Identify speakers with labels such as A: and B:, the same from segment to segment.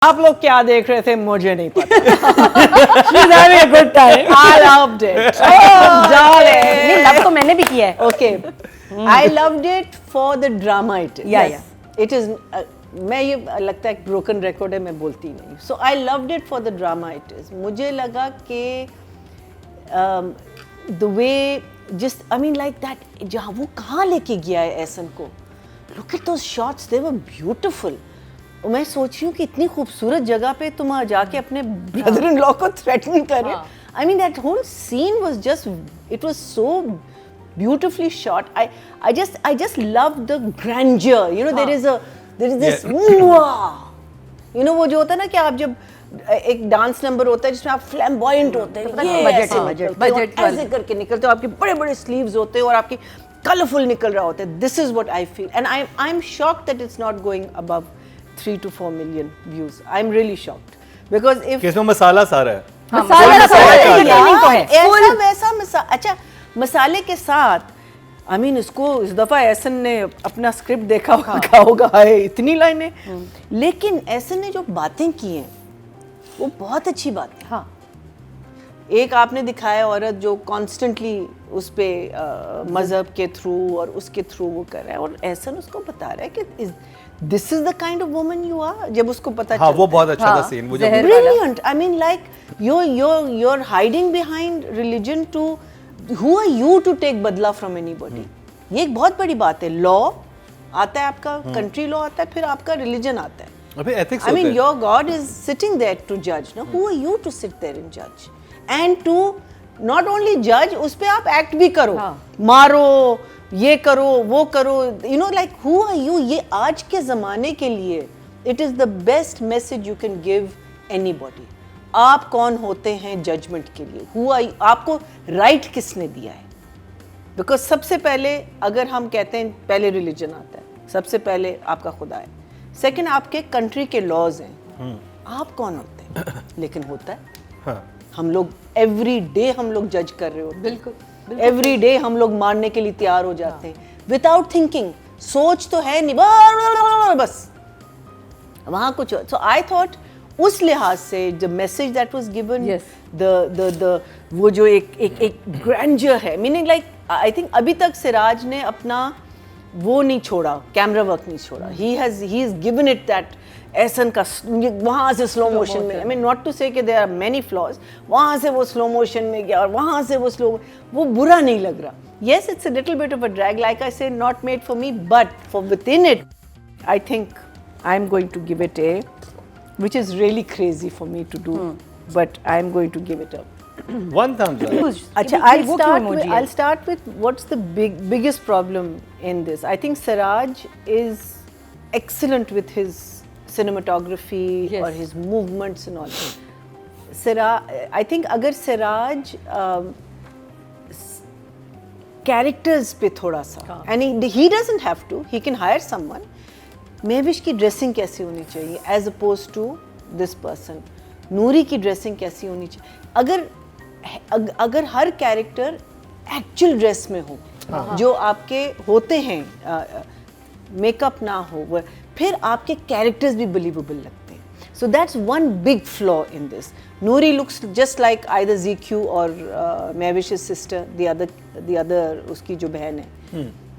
A: आप लोग क्या देख रहे थे मुझे नहीं पता। She's having a good time. I loved it. Darling.
B: नहीं लव तो मैंने भी किया है.
A: Okay. I loved it for the drama it is.
B: Yeah.
A: It is. मैं ये लगता है broken record है, मैं बोलती नहीं. So I loved it for the drama it is. मुझे लगा कि the way just I mean like that जहाँ वो कहाँ लेके गया है एसन को. Look at those shots. They were beautiful. मैं सोच रही हूँ कि इतनी खूबसूरत जगह पे तुम जाके अपने ब्रदर इन लॉ को थ्रेटन कर रहे हो. I mean that whole scene was just it was so beautifully shot. I just loved the grandeur. You know there is this you know वो जो होता है ना कि आप जब एक डांस नंबर होता है जिसमें आप फ्लैम्बॉयंट होते हैं, बजट ऐसे करके निकलते हो, आपके बड़े बड़े स्लीव्स होते हैं और आपकी कलरफुल निकल रहा होता है. This is what I feel and I am shocked that it's not going above 3 to 4 million views. I'm really shocked because if
C: किसमें मसाला सारा है.
A: ऐसा वैसा अच्छा मसाले के साथ I mean इसको इस दफा एसन ने अपना स्क्रिप्ट देखा होगा है इतनी लाइनें, लेकिन एसन ने जो बातें की हैं वो बहुत अच्छी बात है. हाँ, एक आपने दिखाया औरत जो कॉन्स्टेंटली उस पे मजहब के थ्रू और उसके थ्रू वो कर रहा है और एहसन उसको बता रहा है कि this is the kind of woman you are. जब उसको पता चलता है
C: वो बहुत अच्छा था सीन मुझे.
A: Brilliant. I mean like you're hiding behind religion to who are you to take बदला from anybody. ये एक बहुत बड़ी बात है. लॉ आता है आपका, कंट्री लॉ आता है, फिर आपका रिलीजन आता है.
C: अबे ethics
A: I mean your God is sitting there to judge. No, who are you to sit there and judge? And to not only judge, उस पे आप एक्ट भी करो. मारो, ये करो, वो करो. You know like who are you? ये आज के ज़माने के लिए it is the best message you can give anybody. आप कौन होते हैं जजमेंट के लिए? Who are you? आपको राइट किसने दिया है? बिकॉज सबसे पहले अगर हम कहते हैं पहले रिलीजन आता है, सबसे पहले आपका खुदा है, सेकंड आपके कंट्री के लॉज हैं. आप कौन होते हैं? लेकिन होता है.
C: हाँ. हम
A: लोग एवरी डे हम लोग जज कर रहे होते हैं. बिल्कुल एवरी डे हम लोग मारने के लिए तैयार हो जाते हैं विदाउट थिंकिंग. सोच तो है नहीं, बस वहाँ कुछ. सो आई थॉट उस लिहाज से the message that was given, the वो जो एक ग्रैंडर है, मीनिंग लाइक आई थिंक अभी तक सिराज ने अपना वो नहीं छोड़ा, कैमरा वर्क नहीं छोड़ा. He is given it that Ehsan का वहाँ से स्लो मोशन में. आई मीन नॉट टू से कि देयर आर मेनी फ्लॉज, वहाँ से वो स्लो मोशन में गया और वहाँ से वो स्लो, वो बुरा नहीं लग रहा. Yes it's a little bit of a drag, like I say not made for me, but for within it I think I am going to give it a, which is really crazy for me to do, but I am going to give it up.
C: One thumbs up.
A: Acha, I'll start with what's the biggest problem in this. I think Siraj is excellent with his cinematography or his movements and all. I think अगर Siraj characters पे थोड़ा सा, and he doesn't have to, he can hire someone. Mahwish की dressing कैसी होनी चाहिए as oppose to this person. Noori की dressing कैसी होनी चाहिए. अगर हर कैरेक्टर एक्चुअल ड्रेस में हो, जो आपके होते हैं, मेकअप ना हो, फिर आपके कैरेक्टर्स भी बिलीवेबल लगते हैं. So that's one big flaw in this. Noori looks just like either ZQ और महविश's सिस्टर, द अदर उसकी जो बहन है,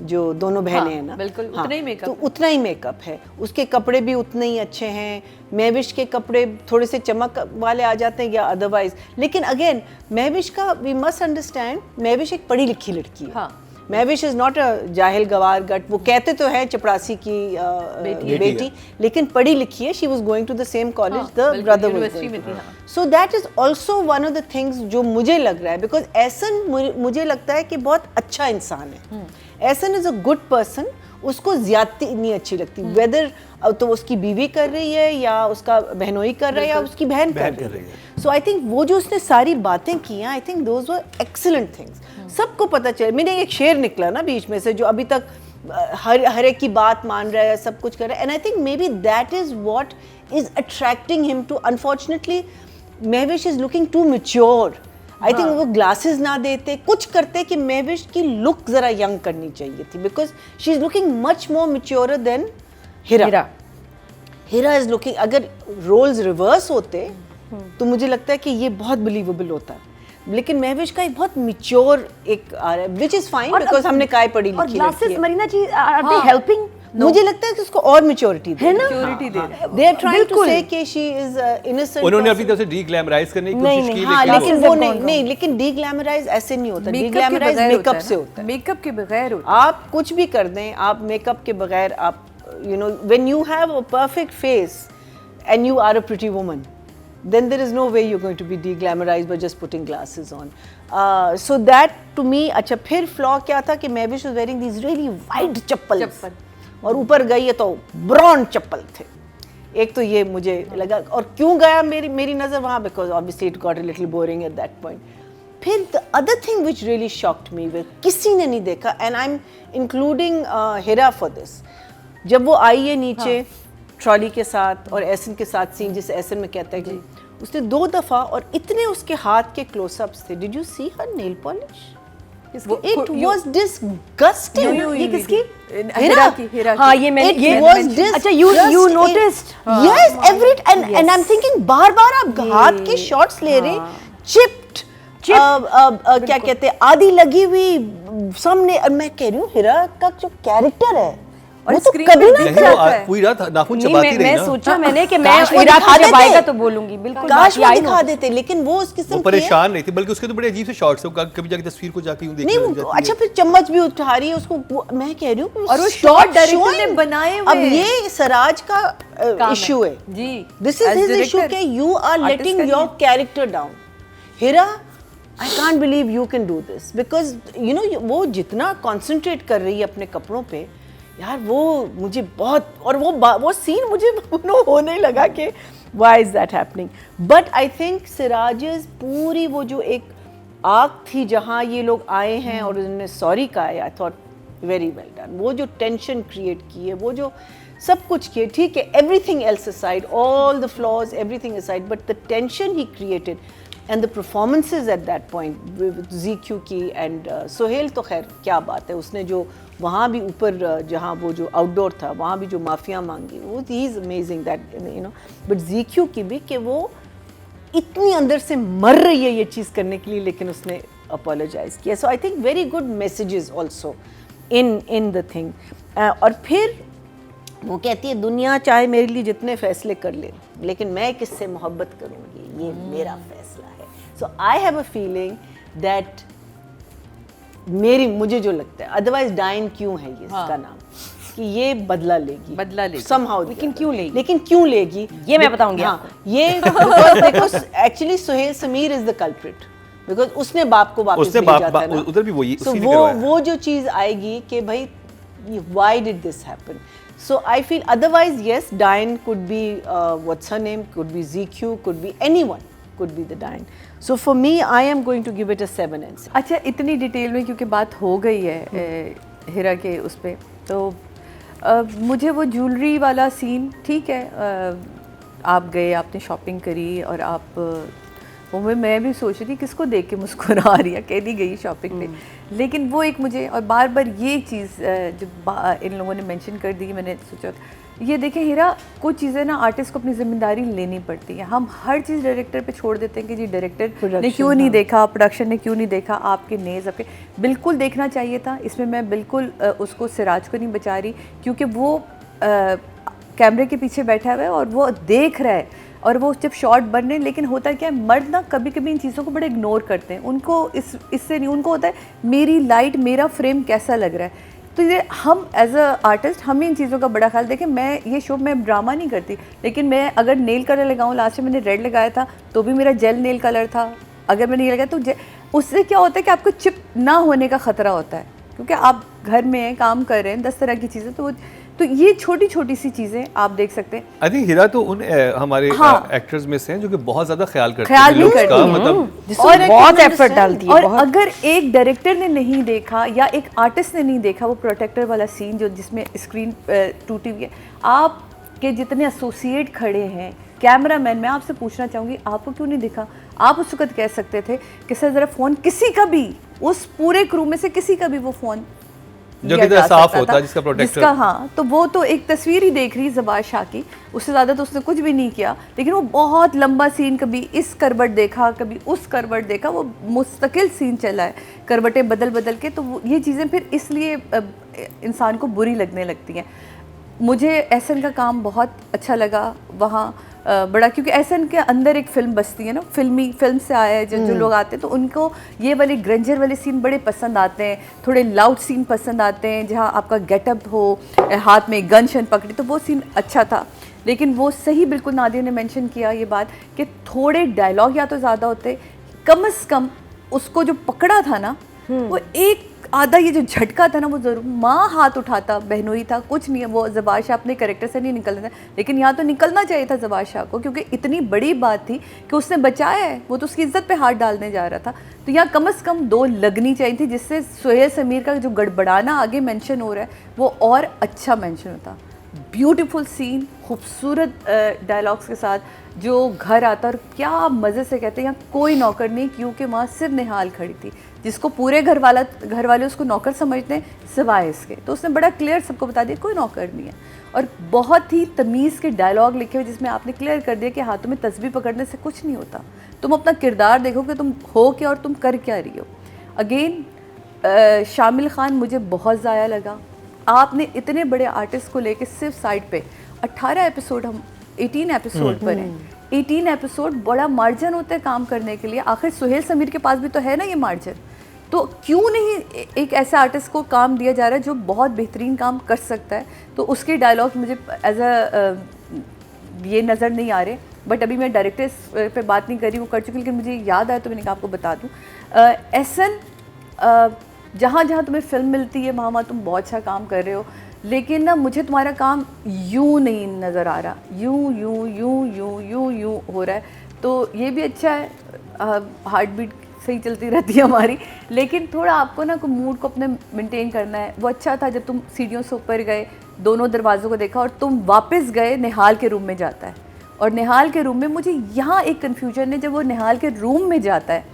A: जो दोनों बहनें हैं ना,
B: बिल्कुल उतना ही मेकअप,
A: तो उतना ही मेकअप है. उसके कपड़े भी उतने ही अच्छे हैं. महविश के कपड़े थोड़े से चमक वाले आ जाते हैं या अदरवाइज. लेकिन अगेन महविश का वी मस्ट अंडरस्टैंड, महविश एक पढ़ी लिखी लड़की है. महविश इज नॉट अ जाहिल गवार गट. वो कहते तो है चपरासी की बेटी, लेकिन पढ़ी लिखी है. She was going to the same college the brother was going. So that is also one of the things जो मुझे लग रहा है, बिकॉज एहसन मुझे लगता है कि बहुत अच्छा इंसान है. Ehsan is a good person. उसको ज्यादती नहीं अच्छी लगती, वेदर तो उसकी बीवी कर रही है या उसका बहनोई कर रहा है या उसकी बहन कर रही है. सो आई थिंक वो जो उसने सारी बातें की हैं, I think those were excellent things. सबको पता चले. मैंने एक शेर निकला ना बीच में से जो अभी तक हर एक की बात मान रहा है, सब कुछ कर रहा है. And I think maybe that is what is attracting him too. Unfortunately Mahwish is looking too mature. I think वो ग्लासेस ना देते, कुछ करते कि महविश की लुक जरा यंग करनी चाहिए थी, because she is looking much more mature than Hira. Hira is looking, अगर रोल्स रिवर्स होते तो मुझे लगता है कि ये बहुत बिलीवेबल होता है, लेकिन महविश का एक बहुत मिच्योर एक आ रहा है, विच इज फाइन बिकॉज हमने काय पढ़ी
B: और
A: लिखी
B: ग्लासेस
A: है।
B: मरीना जी आर दे हेल्पिंग?
A: मुझे लगता है कि उसको और मैच्योरिटी
B: है ना?
D: Maturity दे रहे हैं।
A: दे आर ट्राइंग टू
B: बिल्कुल।
A: से कि शी इज इनोसेंट।
C: उन्होंने अपनी तरफ से डीग्लैमराइज करने की
B: नहीं,
C: कोशिश की,
B: नहीं, हाँ,
C: लेकिन
A: लेकिन
B: वो-
A: वो नहीं, लेकिन डीग्लैमराइज ऐसे नहीं होता, डीग्लैमराइज मेकअप से होता है।
D: मेकअप के बगैर होता है।
A: आप कुछ भी कर दें, आप मेकअप के बगैर, आप you know when you have a perfect face and you are a pretty woman, then there is no way you're going to be deglamorized by just putting glasses on. So that to me, अच्छा फिर flaw क्या था कि Mahwish was wearing these really wide chappals और ऊपर गई है तो ब्रॉन्ड चप्पल थे। एक तो ये मुझे लगा, और क्यों गया मेरी नज़र वहाँ, because obviously it got a little boring at that point. फिर the other thing which really shocked me, किसी ने नहीं देखा, and I am including Hira for this, जब वो आई है नीचे ट्रॉली के साथ और एसन के साथ सीन, जिसे एसन में कहता है कि उसने 2 दफ़ा और इतने उसके हाथ के क्लोजअप्स थे। Did you see her nail polish? It was disgusting.
B: ये किसकी?
D: हिरा की, हिरा
B: हाँ,
D: की।
B: ये मैंने
A: It was
B: अच्छा, you
A: disgusting.
B: noticed?
A: Yes, every and I'm thinking बार-बार आप हाथ के शॉट्स ले रहे, chipped, क्या कहते हैं, आधी लगी हुई सामने, और मैं कह रही हूँ हिरा का जो कैरेक्टर है
D: और
A: वो तो
D: screen
A: कभी
D: पे
A: नहीं
D: दिख
C: नहीं,
D: रहा
C: वो
D: है।
C: पूरी रात नाखून
B: नहीं,
C: चबाती रही
B: मैं
C: ना।
B: सोचा मैंने कि मैं
A: काश वो
B: हिरा
A: दिखा
B: को जब
A: देते।
B: आएगा तो बोलूंगी, बिल्कुल
A: काश वो
B: I know.
A: दिखा देते, लेकिन वो उस किस्म
C: वो
A: की है।
C: परेशान नहीं थी, बल्कि उसके तो बड़े अजीब से शॉट्स है, कभी जाके तस्वीर को जाके यूं देखने
A: नहीं
C: लग
A: वो
C: जाती
A: अच्छा
C: है।
A: फिर चम्मच भी उठा रही है उसको, मैं कह रही हूँ
D: और वो
A: stop
D: shot director ने
A: showing.
D: बनाए हुए
A: अब
D: हैं।
A: ये सराज का
D: काम
A: इशू है,
D: जी।
A: This is
D: As
A: his issue
D: director,
A: के यू आर
D: artist
A: लेटिंग
D: का
A: योर
D: नहीं है।
A: Character down. Hira, I can't believe you can do this, because you know वो जितना कॉन्सेंट्रेट कर रही है अपने कपड़ों पे, यार वो मुझे बहुत, और वो सीन मुझे होने लगा कि why is that happening. But I think सिराजेस पूरी वो जो एक आग थी जहाँ ये लोग आए हैं और उन्होंने सॉरी कहा है, I thought very well done. वो जो टेंशन क्रिएट की है, वो जो सब कुछ किए, ठीक है, everything else aside, all the flaws, everything aside, but the tension he created and the performances eight that point, ZQ की एंड सोहेल तो खैर क्या बात है, उसने जो वहाँ भी ऊपर जहाँ वो जो आउटडोर था वहाँ भी जो माफिया मांगी, वो he is amazing that you know. But ZQ की भी कि वो इतनी अंदर से मर रही है ये चीज़ करने के लिए, लेकिन उसने अपोलोजाइज किया। So I think very good messages also in the thing. और फिर वो कहती है दुनिया चाहे मेरे लिए जितने फैसले कर ले, लेकिन मैं किससे मोहब्बत करूँगी, ये मेरा फैसला है। So I have a feeling that मुझे जो लगता है, अदरवाइज डाइन क्यों है ये इसका नाम, कि ये बदला लेगी somehow,
B: लेकिन क्यों लेगी?
A: लेकिन क्यों लेगी
B: ये मैं बताऊंगी
A: हाँ,
B: आपको।
A: ये because देखो actually Sohail Sameer is the culprit, because उसने बाप को वापस
C: उसने
A: भेजा था ना।
C: उधर भी वही
A: So
C: उसी ने
A: वो
C: करवाया।
A: वो जो चीज आएगी कि भाई why did this happen? So I feel otherwise yes, Diane could be what's her name, could be ZQ, could be anyone, could be the Diane. So for me, I am going to give it a 7 and 6.
D: अच्छा, इतनी detail में क्योंकि बात हो गई है हिरा के उस पे, तो मुझे वो ज्वेलरी वाला सीन ठीक है, आप गए, आपने शॉपिंग करी और आप वो मैं भी सोच रही थी किसको देख के मुस्कुरा रही है, कहती गई शॉपिंग पे, लेकिन वो एक मुझे, और बार बार ये चीज़ जो इन लोगों ने मेंशन कर दी, मैंने सोचा ये देखें हिरा, कुछ चीज़ें ना आर्टिस्ट को अपनी जिम्मेदारी लेनी पड़ती है। हम हर चीज़ डायरेक्टर पे छोड़ देते हैं कि जी डायरेक्टर ने क्यों नहीं देखा, प्रोडक्शन ने क्यों नहीं देखा, आपके नेज़ आपके, बिल्कुल देखना चाहिए था। इसमें मैं बिल्कुल उसको सिराज को नहीं बचा रही, क्योंकि वो कैमरे के पीछे बैठा हुआ है और वो देख रहा है, और वो जब शॉट बन रहे हैं, लेकिन होता क्या है, मर्द ना कभी कभी इन चीज़ों को बड़े इग्नोर करते हैं, उनको इससे नहीं, उनको होता है मेरी लाइट, मेरा फ्रेम कैसा लग रहा है। तो ये हम एज अ आर्टिस्ट हमें इन चीज़ों का बड़ा ख्याल, देखें मैं ये शो में ड्रामा नहीं करती, लेकिन मैं अगर नेल कलर लगाऊँ, लास्ट में मैंने रेड लगाया था तो भी मेरा जेल नेल कलर था, अगर मैंने ये लगाया तो उससे क्या होता है कि आपको चिप ना होने का ख़तरा होता है, क्योंकि आप घर में हैं, काम कर रहे हैं, 10 तरह की चीज़ें, तो ये छोटी छोटी सी चीज़ें आप देख सकते हैं।
C: आई थिंक हिरा तो उन हमारे
D: हाँ।
C: एक्टर्स में से हैं जो कि बहुत ज़्यादा ख्याल करते
D: ख्याल
C: हैं
D: भी
C: looks
D: करती
C: का,
D: हैं।
C: मतलब
B: और बहुत एफर्ट डालती है,
D: और
B: बहुत।
D: अगर एक डायरेक्टर ने नहीं देखा या एक आर्टिस्ट ने नहीं देखा वो प्रोटेक्टर वाला सीन जो जिसमें स्क्रीन टूटी हुई है, आपके जितने एसोसिएट खड़े हैं, कैमरामैन, मैं आपसे पूछना चाहूँगी आपको क्यों नहीं दिखा? आप उस वक्त कह सकते थे कि सर ज़रा फ़ोन किसी का भी, उस पूरे क्रू में से किसी का भी वो फ़ोन
C: जो
D: दिया
C: कि
D: जा
C: साफ
D: सकता
C: होता
D: था,
C: है, जिसका protector।
D: जिसका हाँ, तो वो तो एक तस्वीर ही देख रही ज़बार शाह की, उससे ज़्यादा तो उसने कुछ भी नहीं किया, लेकिन वो बहुत लंबा सीन, कभी इस करवट देखा कभी उस करवट देखा, वो मुस्तकिल सीन चला है करवटें बदल बदल के, तो ये चीज़ें फिर इसलिए इंसान को बुरी लगने लगती हैं। मुझे एहसन का काम बहुत अच्छा लगा वहाँ, बड़ा, क्योंकि एहसन के अंदर एक फ़िल्म बसती है ना, फिल्म से आया है, जो लोग आते हैं तो उनको ये वाले ग्रेंजर वाले सीन बड़े पसंद आते हैं, थोड़े लाउड सीन पसंद आते हैं, जहाँ आपका गेटअप हो, हाथ में गन शन पकड़ी, तो वो सीन अच्छा था। लेकिन वो सही बिल्कुल नादिया ने मेंशन किया ये बात कि थोड़े डायलॉग या तो ज़्यादा होते, कम से कम उसको जो पकड़ा था ना, वो एक आधा ये जो झटका था ना, वो ज़रूर, माँ हाथ उठाता, बहनोई था, कुछ नहीं है, वो ज़बार शाह अपने कैरेक्टर से नहीं निकलना था, लेकिन यहाँ तो निकलना चाहिए था ज़बार शाह को, क्योंकि इतनी बड़ी बात थी कि उसने बचाया है, वो तो उसकी इज्जत पे हाथ डालने जा रहा था। तो यहाँ कम से कम 2 लगनी चाहिए थी, जिससे सुहेल समीर का जो गड़बड़ाना आगे मेंशन हो रहा है वो और अच्छा मेंशन होता। ब्यूटीफुल सीन, खूबसूरत डायलॉग्स के साथ जो घर आता और क्या मज़े से कहते हैं, यहाँ कोई नौकर नहीं, क्योंकि वहाँ सिर्फ निहाल खड़ी थी, जिसको पूरे घर वाले उसको नौकर समझते हैं सिवाय इसके, तो उसने बड़ा क्लियर सबको बता दिया कोई नौकर नहीं है। और बहुत ही तमीज़ के डायलॉग लिखे हुए जिसमें आपने क्लियर कर दिया कि हाथों में तस्बीह पकड़ने से कुछ नहीं होता, तुम अपना किरदार देखो कि तुम हो क्या और तुम कर क्या रही हो। अगेन शामिल खान मुझे बहुत ज़ाया लगा। आपने इतने बड़े आर्टिस्ट को लेके सिर्फ साइड पे 18 एपिसोड, हम 18 एपिसोड पर हैं, 18 एपिसोड बड़ा मार्जिन होता है काम करने के लिए। आखिर सुहेल समीर के पास भी तो है ना ये मार्जिन, तो क्यों नहीं एक ऐसे आर्टिस्ट को काम दिया जा रहा है जो बहुत बेहतरीन काम कर सकता है। तो उसके डायलॉग मुझे एज अ ये नज़र नहीं आ रहे, बट अभी मैं डायरेक्टर पे बात नहीं कर रही हूँ, कर चुकी, लेकिन मुझे याद आया तो मैंने कहा आपको बता दूँ। एहसन, जहाँ जहाँ तुम्हें फ़िल्म मिलती है वहाँ तुम बहुत अच्छा काम कर रहे हो, लेकिन ना मुझे तुम्हारा काम यूँ नहीं नज़र आ रहा, यूँ यूँ यूँ यूँ यूँ यूँ हो रहा है। तो ये भी अच्छा है, हार्ट बीट सही चलती रहती है हमारी, लेकिन थोड़ा आपको ना मूड को अपने मेंटेन करना है। वो अच्छा था जब तुम सीढ़ियों से ऊपर गए, दोनों दरवाज़ों को देखा और तुम वापस गए, निहाल के रूम में जाता है, और निहाल के रूम में मुझे यहाँ एक कन्फ्यूजन है, जब वो निहाल के रूम में जाता है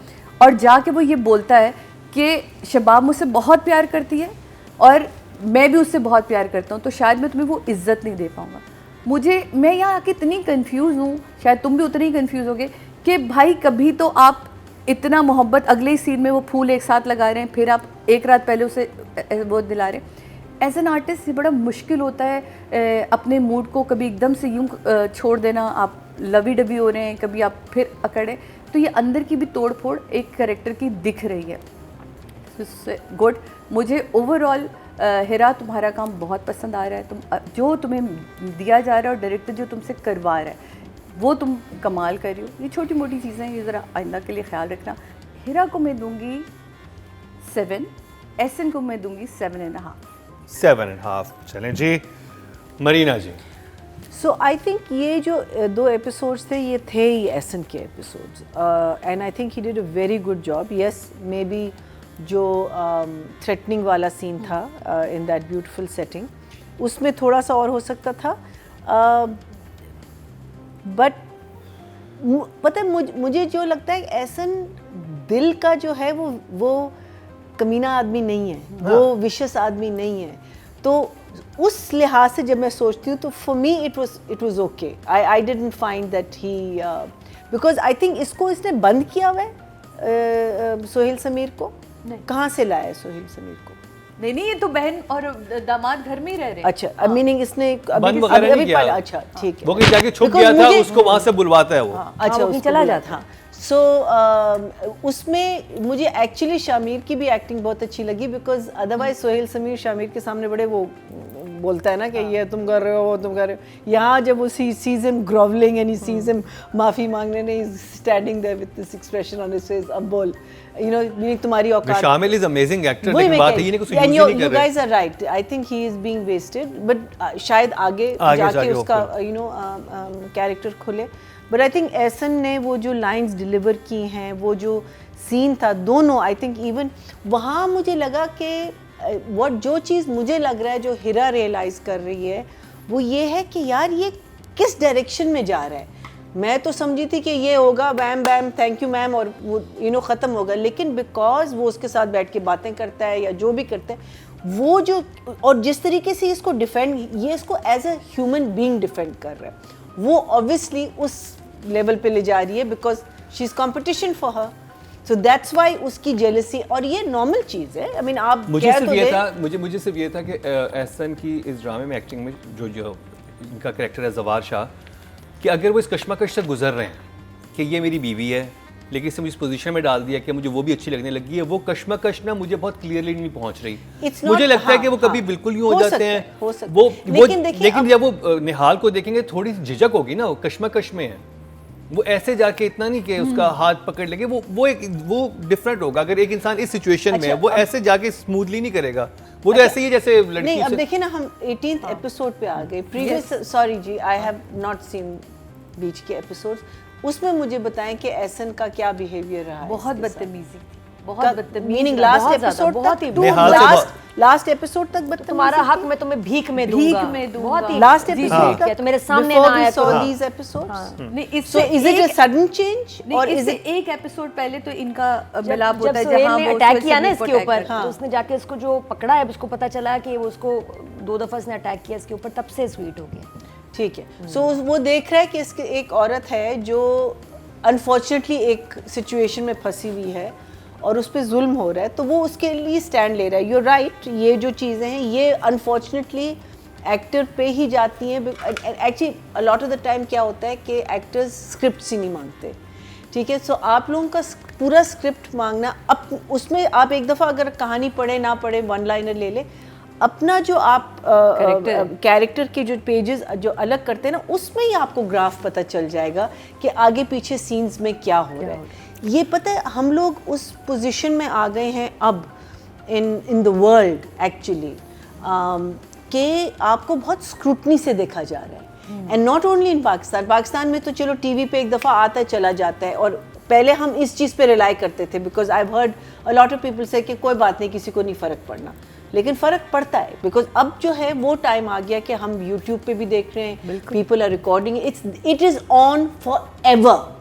D: और जाके वो ये बोलता है कि शबाब मुझसे बहुत प्यार करती है और मैं भी उससे बहुत प्यार करता हूँ, तो शायद मैं तुम्हें वो इज़्ज़त नहीं दे पाऊँगा। मैं यहाँ आके इतनी कंफ्यूज हूँ, शायद तुम भी उतनी ही कंफ्यूज होगे कि भाई कभी तो आप इतना मोहब्बत, अगले ही सीन में वो फूल एक साथ लगा रहे हैं, फिर आप एक रात पहले उसे वो दिला रहे हैं। एज एन आर्टिस्ट ये बड़ा मुश्किल होता है अपने मूड को कभी एकदम से यूँ छोड़ देना, आप लवी डबी हो रहे हैं, कभी आप फिर अकड़े, तो ये अंदर की भी तोड़ फोड़ एक कैरेक्टर की दिख रही है। गुड, मुझे ओवरऑल हिरा तुम्हारा काम बहुत पसंद आ रहा है, तुम जो तुम्हें दिया जा रहा है और डायरेक्टर जो तुमसे करवा रहा है वो तुम कमाल कर रही हो। ये छोटी मोटी चीज़ें हैं, ये ज़रा आइंदा के लिए ख्याल रखना। हिरा को मैं दूंगी 7, एहसन को मैं दूंगी 7.5।
C: 7.5। चलें जी, मरीना जी।
A: सो आई थिंक ये जो 2 एपिसोड्स थे ये थे ही एहसन के episodes, and I think he did a very good job. Yes, may be जो थ्रेटनिंग वाला सीन था इन दैट ब्यूटीफुल सेटिंग, उसमें थोड़ा सा और हो सकता था, बट पता है मुझे जो लगता है एहसन दिल का जो है वो कमीना आदमी नहीं है, वो विशस आदमी नहीं है। तो उस लिहाज से जब मैं सोचती हूँ तो for me it was okay. I didn't find that he, because I think इसने बंद किया हुआ है सुहेल समीर को। कहाँ से लाया है सुहेल समीर को?
D: नहीं, ये तो बहन और दामाद घर में ही रह रहे हैं।
A: अच्छा, मीनिंग इसने
C: अभी
A: अच्छा ठीक है,
C: वो कहीं जाके छुप गया था, उसको वहां से बुलवाता है वो।
A: अच्छा,
B: वो चला जाता है।
A: सो उसमें मुझे एक्चुअली शामिर की भी एक्टिंग बहुत अच्छी लगी, बिकॉज अदरवाइज सोहेल समीर शामिर के सामने बड़े वो बोलता है ना कि ये तुम कर रहे हो, वो तुम कर रहे हो। यहाँ जब वो sees him grovelling and he sees him माफी मांगने, नहीं standing there with this expression on his face, अब बोल, यू नो, मीनिंग तुम्हारी औकात।
C: शामिल इज अमेजिंग एक्टर, लेकिन बात ये नहीं कुछ यूज नहीं कर रहे।
A: You guys are right, I think he is being wasted, but शायद आगे जाके उसका यू नो कैरेक्टर खुले। बट आई थिंक एहसन ने वो जो लाइंस डिलीवर की हैं, वो जो सीन था दोनों, आई थिंक इवन वहाँ मुझे लगा कि जो चीज़ मुझे लग रहा है जो हिरा रियलाइज़ कर रही है वो ये है कि यार ये किस डायरेक्शन में जा रहा है। मैं तो समझी थी कि ये होगा वैम वैम थैंक यू मैम और वो ख़त्म होगा, लेकिन बिकॉज वो उसके साथ बैठ के बातें करता है या जो भी करता है, वो जो और जिस तरीके से इसको डिफेंड, ये इसको as a human being defend कर रहा है, वो ऑब्वियसली उस लेवल पे ले जा रही है because she is competition for her, so that's why उसकी जेलसी, और ये नॉर्मल चीज है। आई मीन आप
C: मुझे
A: कह
C: सिर्फ
A: तो
C: ये
A: दे-
C: था मुझे सिर्फ ये था कि एहसन की इस ड्रामे में एक्टिंग में जो इनका कैरेक्टर है जवार शाह, कि अगर वो इस कश्मकश से गुजर रहे हैं कि ये मेरी बीवी है लेकिन इसने मुझे इस पोजीशन में डाल दिया कि मुझे वो भी अच्छी लगने लगी है, वो कश्मकश ना मुझे बहुत क्लियरली नहीं पहुंच रही।
A: It's not-
C: मुझे लगता है कि वो
A: हाँ,
C: कभी
A: हाँ,
C: बिल्कुल यूं हो
A: हो
C: जाते
A: सकता
C: हैं,
A: है, हो सकता है। लेकिन देखिए
C: लेकिन जब वो निहाल को देखेंगे थोड़ी सी झिझक होगी ना, वो कश्मकश में है, वो ऐसे जाके इतना नहीं कि उसका हाथ पकड़ लेंगे, वो डिफरेंट होगा। अगर एक इंसान इस सिचुएशन में है,
A: अच्छा,
C: वो ऐसे जाके स्मूथली नहीं करेगा, वो तो ऐसे ही है जैसे लड़की
A: नहीं, अब
C: से
A: देखिए ना, हम 18th एपिसोड पे आ गए। प्रीवियस, सॉरी जी, आई हैव नॉट सीन बीच के एपिसोड्स, उसमें मुझे बताएं कि एहसन का क्या बिहेवियर रहा है।
D: बहुत बदतमीजी, बहुत बदतमीजी,
A: मीनिंग लास्ट
B: बहुत ज्यादा,
A: एपिसोड
B: बहुत
A: तक,
B: ही-
C: निहाल से
A: लास्ट एपिसोड तक बदतमीजी
B: तुम्हारा
A: थी।
B: हक मैं तुम्हें भीख में दूंगा,
D: में दूंगा।
B: बहुत ही
A: लास्ट
B: जी,
A: एपिसोड
B: ठीक है, तो मेरे सामने
A: before
B: ना
A: we
B: आया
A: saw
B: तो
A: these episodes,
D: नहीं,
A: so
D: इससे
A: is it a
D: एक-
A: sudden change
D: नहीं,
A: or is
D: इससे
A: it
D: एक एपिसोड पहले तो इनका मिलाप
B: जब
D: होता है
B: सुहेल
D: जहां
B: ने
D: वो
B: अटैक
D: उसको
B: किया ना
D: सभी को
B: इसके
D: attack
B: ऊपर,
D: करता है।
B: तो उसने जाके उसको जो पकड़ा है, उसको पता चला कि वो उसको 2 दफा इसने अटैक किया इसके ऊपर, तब से स्वीट हो गया।
A: ठीक है। सो वो देख रहा है कि इसके एक औरत है जो अनफॉर्चुनेटली एक सिचुएशन में फंसी हुई है और उस पर जुल्म हो रहा है, तो वो उसके लिए स्टैंड ले रहा है। यू राइट, ये जो चीज़ें हैं ये अनफॉर्चुनेटली एक्टर पे ही जाती हैं। Actually a lot of the time क्या होता है कि एक्टर्स स्क्रिप्ट ही नहीं मांगते, ठीक है। सो आप लोगों का पूरा स्क्रिप्ट मांगना, अब उसमें आप एक दफ़ा अगर कहानी पढ़े ना पढ़े, वन लाइनर ले ले, अपना जो आप कैरेक्टर के जो पेजेस जो अलग करते हैं ना, उसमें ही आपको ग्राफ पता चल जाएगा कि आगे पीछे सीन्स में क्या हो रहा है। ये पता है, हम लोग उस पोजीशन में आ गए हैं अब इन द वर्ल्ड एक्चुअली, कि आपको बहुत स्क्रूटनी से देखा जा रहा है। And not only in Pakistan में तो चलो टीवी पे एक दफ़ा आता है चला जाता है, और पहले हम इस चीज़ पे रिलाई करते थे because I heard a lot of people से कि कोई बात नहीं, किसी को नहीं फ़र्क पड़ना, लेकिन फ़र्क पड़ता है बिकॉज अब जो है वो टाइम आ गया कि हम यूट्यूब पे भी देख रहे हैं, people are recording, it is on forever,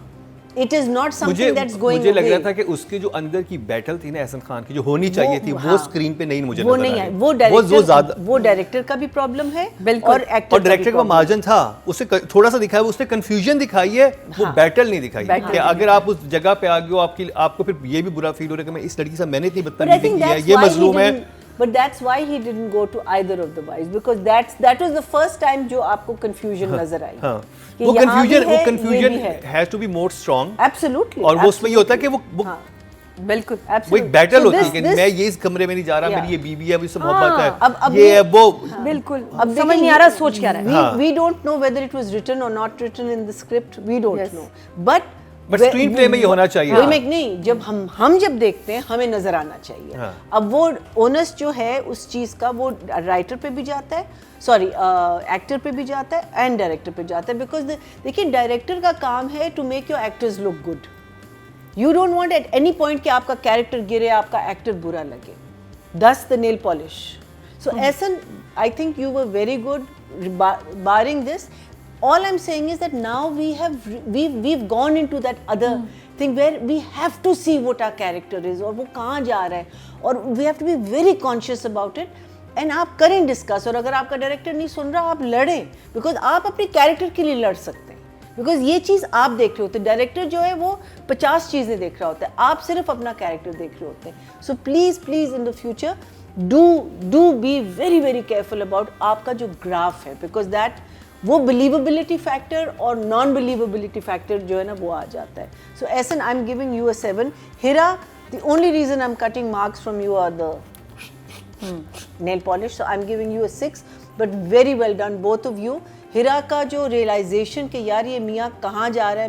A: it is not something that's going
C: मुझे लग रहा था कि उसकी जो अंदर की बैटल थी ना एहसन खान की, जो होनी चाहिए थी, वो स्क्रीन पे नहीं मुझे
A: वो
C: नजर
A: नहीं
C: आ
A: है,
C: रही।
A: वो डायरेक्टर का भी प्रॉब्लम है,
D: बिल्कुल।
A: और एक्टर
C: और डायरेक्टर का मार्जिन था, उसे थोड़ा सा दिखाया, उसने कंफ्यूजन दिखाई है, वो बैटल नहीं दिखाई है। कि अगर आप उस जगह पे आ गए हो, आपको फिर ये भी बुरा फील हो रहा है कि मैं इस लड़की से मैंने इतनी बदतमीजी की है, ये मजलूम है।
A: But that's why he didn't go to either of the wives, because that was the first time जो आपको confusion नजर आई।
C: हाँ,
A: कि
C: वो
A: यहाँ भी है,
C: कंफ्यूजन
A: ये भी है।
C: Has to be more strong,
A: Absolutely,
C: और वो उसमें ये होता है कि वो
D: बिल्कुल
C: वो एक
A: absolutely.
C: बैटल
A: So
C: होती है
A: this-
C: कि
A: this-
C: मैं ये इस कमरे में नहीं जा रहा,
A: Yeah.
C: मेरी ये बीवी है, मुझसे मोहब्बत है,
A: अब
C: ये
A: ये-
C: है वो।
B: बिल्कुल,
A: अब
B: समझ
A: देखिए,
B: नहीं आ रहा सोच क्या रहा है।
A: we don't know whether it was written or not written in the script, we don't
D: Yes.
A: know, but
C: screenplay में ये होना चाहिए।
A: वही मैं नहीं, जब हम जब देखते हैं हमें नजर आना चाहिए।
C: हाँ।
A: अब वो ओनस जो है उस चीज का, वो राइटर पे भी जाता है, सॉरी एक्टर पे भी जाता है एंड डायरेक्टर पे जाता है, बिकॉज देखिए डायरेक्टर का काम है to make your actors look good. You don't want at any point कि आपका कैरेक्टर गिरे, आपका एक्टर बुरा लगे। दस the nail polish. So Ahsan I think you were very good barring this. All I'm saying is that now we've gone into that other thing where we have to see what our character is और वो कहाँ जा रहा है, और we have to be very conscious about it. And आप करें discuss, और अगर आपका डायरेक्टर नहीं सुन रहा आप लड़ें, बिकॉज आप अपने कैरेक्टर के लिए लड़ सकते हैं, बिकॉज ये चीज़ आप देख रहे होते हैं। डायरेक्टर जो है वो 50 चीज़ें देख रहा होता है, आप सिर्फ अपना कैरेक्टर देख रहे होते हैं। So please in the future do be very very careful about आपका जो ग्राफ है, बिकॉज दैट वो बिलीवेबिलिटी फैक्टर और नॉन बिलीवेबिलिटी फैक्टर जो है ना वो आ जाता है। So Ahsan I am giving you a 7. Hira, the only reason I am cutting marks from you are the nail polish, so I'm giving you a 6, but very well done both of you. हिरा का जो realization कि यार ये मियाँ कहाँ जा रहा है,